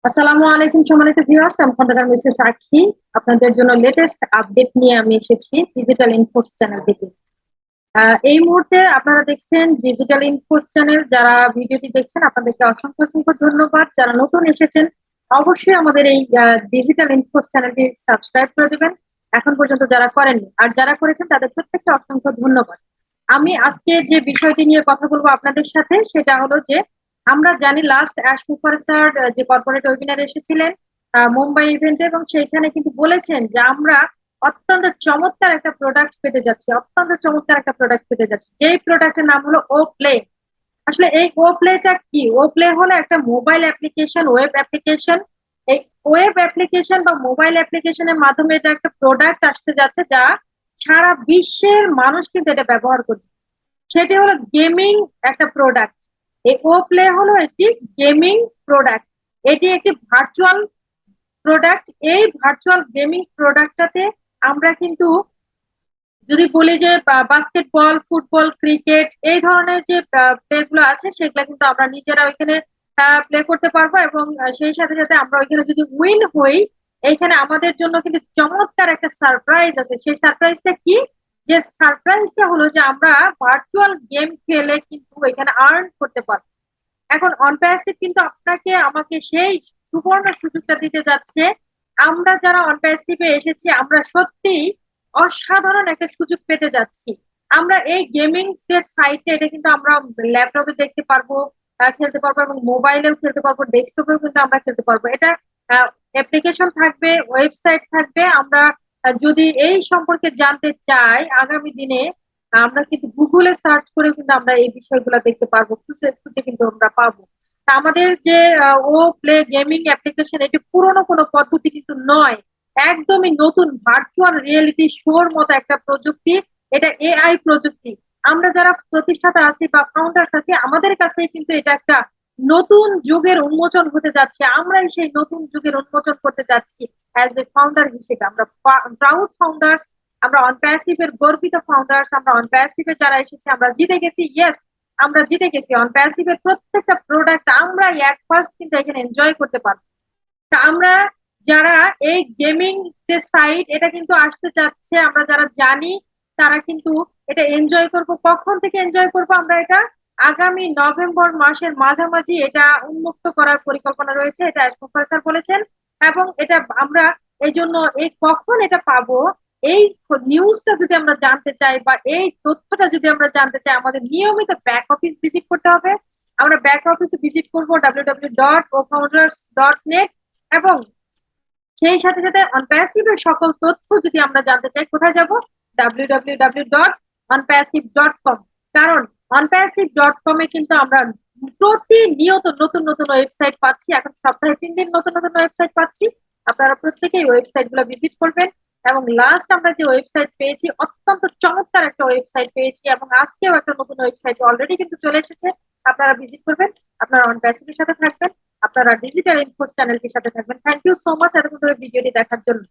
আসসালামু আলাইকুম সম্মানিত ভিউয়ার্স, আমি খন্দকার মিসেস সাক্ষী। আপনাদের জন্য লেটেস্ট আপডেট নিয়ে আমি এসেছি ডিজিটাল ইনফোর্স চ্যানেল থেকে। এই মুহূর্তে আপনারা দেখছেন ডিজিটাল ইনফোর্স চ্যানেল। যারা ভিডিওটি দেখছেন আপনাদেরকে অসংখ্য অসংখ্য ধন্যবাদ। যারা নতুন এসেছেন অবশ্যই আমাদের এই ডিজিটাল ইনফোর্স চ্যানেলটি সাবস্ক্রাইব করে দেবেন এখন পর্যন্ত যারা করেননি, আর যারা করেছেন তাদের প্রত্যেককে অসংখ্য ধন্যবাদ। আমি আজকে যে বিষয়টি নিয়ে কথা বলবো আপনাদের সাথে সেটা হলো যে আমরা জানি লাস্ট অ্যাশ মুখার্জি যে কর্পোরেট ওয়েবিনার এসেছিলেন মুম্বাই ইভেন্টে, এবং সেইখানে কিন্তু বলেছেন যে আমরা অত্যন্ত চমৎকার একটা প্রোডাক্ট পেতে যাচ্ছি, অত্যন্ত চমৎকার একটা প্রোডাক্ট পেতে যাচ্ছি, যেই প্রোডাক্টের নাম হলো ও প্লে। আসলে এই ও প্লেটা কি? ও প্লে হলো একটা মোবাইল অ্যাপ্লিকেশন, ওয়েব অ্যাপ্লিকেশন। এই ওয়েব অ্যাপ্লিকেশন বা মোবাইল অ্যাপ্লিকেশনের মাধ্যমে এটা একটা প্রোডাক্ট আসতে যাচ্ছে যা সারা বিশ্বের মানুষ কিন্তু এটা ব্যবহার করবে। সেটি হলো গেমিং একটা প্রোডাক্ট। এই ও প্লে হলো একটি গেমিং প্রোডাক্ট। এটি একটি ভার্চুয়াল প্রোডাক্ট। এই ভার্চুয়াল গেমিং প্রোডাক্টটাতে আমরা কিন্তু যদি বলি যে বাস্কেটবল, ফুটবল, ক্রিকেট এই ধরনের যে প্লে গুলো আছে সেগুলো কিন্তু আমরা নিজেরা ওইখানে প্লে করতে পারবো, এবং সেই সাথে সাথে আমরা ওইখানে যদি উইন হই, এইখানে আমাদের জন্য কিন্তু চমৎকার একটা সারপ্রাইজ আছে। সেই সারপ্রাইজটা কি? যে সারপ্রাইজটা হলো যে আমরা ভার্চুয়াল গেম খেলে কিন্তু এখানে আর্ন করতে পারবো। এখন অনপ্যাসিভ কিন্তু আপনাকে আমাকে সেই সুবর্ণ সুযোগটা দিতে যাচ্ছে। আমরা যারা অনপ্যাসিভে এসেছি আমরা সত্যি অসাধারণ একটা সুযোগ পেতে যাচ্ছি। আমরা এই গেমিং যে সাইটে, এটা কিন্তু আমরা ল্যাপটপে দেখতে পারবো, খেলতে পারবো, এবং মোবাইলেও খেলতে পারবো, ডেস্কটপেও কিন্তু আমরা খেলতে পারবো। এটা অ্যাপ্লিকেশন থাকবে, ওয়েবসাইট থাকবে। আমরা যদি এই সম্পর্কে জানতে চাই আগামী দিনে, আমরা কিন্তু গুগলে সার্চ করে কিন্তু আমরা এই বিষয়গুলো দেখতে পারবো, খুঁজে খুঁজে কিন্তু আমরা পাবো। তা আমাদের যে ও প্লে গেমিং অ্যাপ্লিকেশন, এটি পুরোনো কোনো পদ্ধতি কিন্তু নয়, একদমই নতুন ভার্চুয়াল রিয়েলিটি শোর মতো একটা প্রযুক্তি। এটা এআই প্রযুক্তি। আমরা যারা প্রতিষ্ঠাতা আছি বা ফাউন্ডার্স আছি, আমাদের কাছে কিন্তু এটা একটা নতুন যুগের উন্মোচন হতে যাচ্ছে। আমরাই সেই নতুন যুগের উন্মোচন করতে যাচ্ছি অ্যাজ এ ফাউন্ডার হিসেবে। আমরা প্রাউড ফাউন্ডার্স, আমরা অনপ্যাসিভ এর গর্বিত ফাউন্ডার্স। আমরা অনপ্যাসিভ এ যারা এসেছি আমরা জিতে গেছি, ইয়েস আমরা জিতে গেছি। অনপ্যাসিভ এর প্রত্যেকটা প্রোডাক্ট আমরা এট ফার্স্ট কিন্তু এখানে এনজয় করতে পারবো। তা আমরা যারা এই গেমিং যে সাইট এটা কিন্তু আসতে চাচ্ছে, আমরা যারা জানি তারা কিন্তু এটা এনজয় করব। কখন থেকে এনজয় করব? আমরা এটা আগামী নভেম্বর মাসের মাঝামাঝি এটা উন্মুক্ত করার পরিকল্পনা রয়েছে, এটা অ্যাশমুখ স্যার বলেছেন। এবং এটা আমরা এই জন্য এই কখন এটা পাবো, এই নিউজটা যদি আমরা জানতে চাই বা এই তথ্যটা যদি আমরা জানতে চাই, আমাদের নিয়মিত ব্যাক অফিস ভিজিট করতে হবে। আমরা ব্যাক অফিসে ভিজিট করবো www.ofounders.net, এবং সেই সাথে সাথে অনপ্যাসিভ এর সকল তথ্য যদি আমরা জানতে চাই কোথায় যাব? www.onpassive.com। কারণ onpassive.com এ কিন্তু আমরা প্রতিনিয়ত নতুন নতুন ওয়েবসাইট পাচ্ছি। এখন সপ্তাহে 3 দিন নতুন নতুন ওয়েবসাইট পাচ্ছি। আপনারা প্রত্যেকেই ওয়েবসাইট গুলো ভিজিট করবেন। এবং লাস্ট আমরা যে ওয়েবসাইট পেয়েছি, অত্যন্ত চমৎকার একটা ওয়েবসাইট পেয়েছি, এবং আজকেও একটা নতুন ওয়েবসাইট অলরেডি কিন্তু চলে এসেছে। আপনারা ভিজিট করবেন, আপনারা অনপ্যাসিভের সাথে থাকবেন, আপনারা ডিজিটাল ইনফোর্স চ্যানেলটির সাথে থাকবেন। থ্যাংক ইউ সো মাচ এতক্ষণ ধরে ভিডিওটি দেখার জন্য।